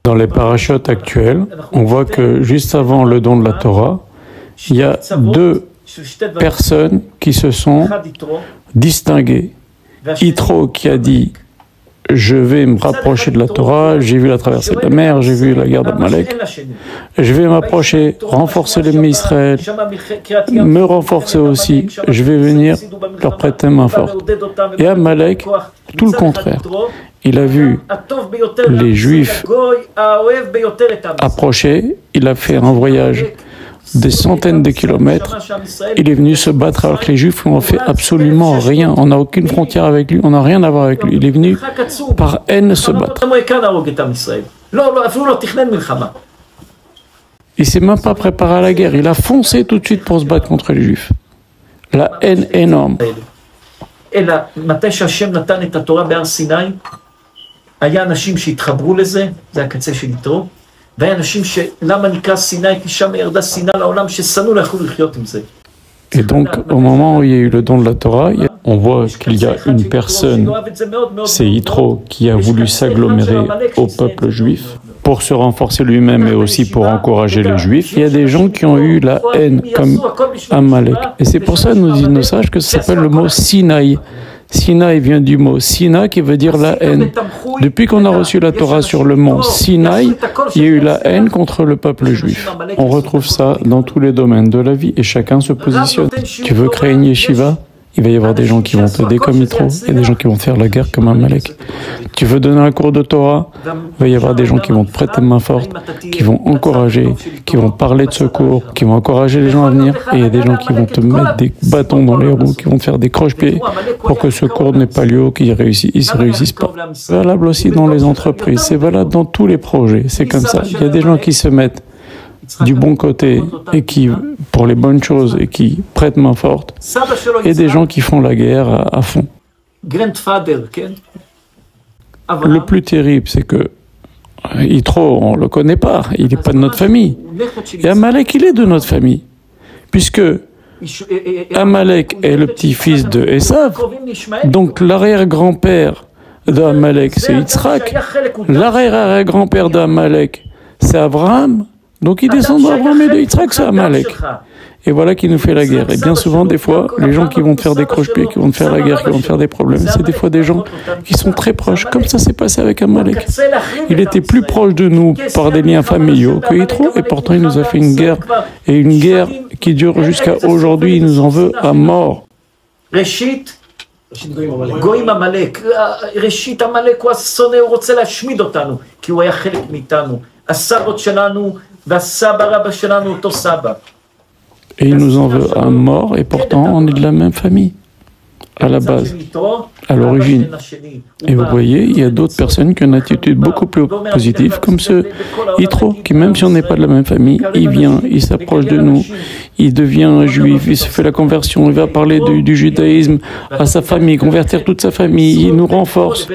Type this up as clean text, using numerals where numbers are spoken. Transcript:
Dans les parachutes actuels, on voit que juste avant le don de la Torah, il y a deux personnes qui se sont distinguées. Yitro qui a dit « Je vais me rapprocher de la Torah, j'ai vu la traversée de la mer, j'ai vu la guerre d'Amalek, je vais m'approcher, renforcer les Israël, me renforcer aussi, je vais venir leur prêter main forte. » Et Amalek, tout le contraire. Il a vu les Juifs approcher, il a fait un voyage des centaines de kilomètres, il est venu se battre alors que les Juifs n'ont fait absolument rien, on n'a aucune frontière avec lui, on n'a rien à voir avec lui, il est venu par haine se battre. Il ne s'est même pas préparé à la guerre, il a foncé tout de suite pour se battre contre les Juifs. La haine énorme. היה אנשים שהתחברו לזה, זה הקצה של יתרו, והיה אנשים שלמה נקרא סיני, כי שם ירדה שנאה לעולם, ששנאו לא יכלו לחיות עם זה. Et donc, au moment où il y a eu le don de la Torah, on voit qu'il y a une personne, c'est Yitro, qui a voulu s'agglomérer au peuple juif pour se renforcer lui-même et aussi pour encourager les Juifs. Il y a des gens qui ont eu la haine, comme Amalek. Et c'est pour ça, nous disent nos sages, que ça s'appelle le mot Sinaï. Sinaï vient du mot Sina qui veut dire la haine. Depuis qu'on a reçu la Torah sur le mont Sinaï, il y a eu la haine contre le peuple juif. On retrouve ça dans tous les domaines de la vie et chacun se positionne. Tu veux créer une yeshiva? Il va y avoir des gens qui vont t'aider comme Yitro et des gens qui vont faire la guerre comme Amalek. Tu veux donner un cours de Torah? Il va y avoir des gens qui vont te prêter main forte, qui vont encourager, qui vont parler de ce cours, qui vont encourager les gens à venir. Et il y a des gens qui vont te mettre des bâtons dans les roues, qui vont te faire des croche-pieds pour que ce cours n'ait pas lieu, qu'ils ne réussissent pas. C'est valable aussi dans les entreprises, c'est valable dans tous les projets. C'est comme ça. Il y a des gens qui se mettent du bon côté et qui, pour les bonnes choses, et qui prêtent main forte, et des gens qui font la guerre à fond. Le plus terrible, c'est que Yitro, on ne le connaît pas, il n'est pas de notre famille. Et Amalek, il est de notre famille, puisque Amalek est le petit-fils de Esav, donc l'arrière-grand-père d'Amalek, c'est Yitzhak, l'arrière-grand-père d'Amalek, c'est Abraham. Donc il descend d'Abraham et de Yitzhak, c'est Amalek. Et voilà qui nous fait la guerre. Et bien souvent, des fois, les gens qui vont te faire des croche-pieds, qui vont te faire la guerre, qui vont te faire des problèmes, c'est des fois des gens qui sont très proches, comme ça s'est passé avec Amalek. Il était plus proche de nous par des liens familiaux que Yitro, et pourtant il nous a fait une guerre, et une guerre qui dure jusqu'à aujourd'hui, il nous en veut à mort. גויים עמלק, ראשית עמלק הוא השונא, הוא רוצה להשמיד אותנו, כי הוא היה חלק מאיתנו. הסבות שלנו והסבא רבא שלנו אותו סבא. Et il nous en veut à mort, et pourtant on est de la même famille, à la base, à l'origine. Et vous voyez, il y a d'autres personnes qui ont une attitude beaucoup plus positive, comme ce Yitro, qui même si on n'est pas de la même famille, il vient, il s'approche de nous, il devient un juif, il se fait la conversion, il va parler du judaïsme à sa famille, convertir toute sa famille, il nous renforce.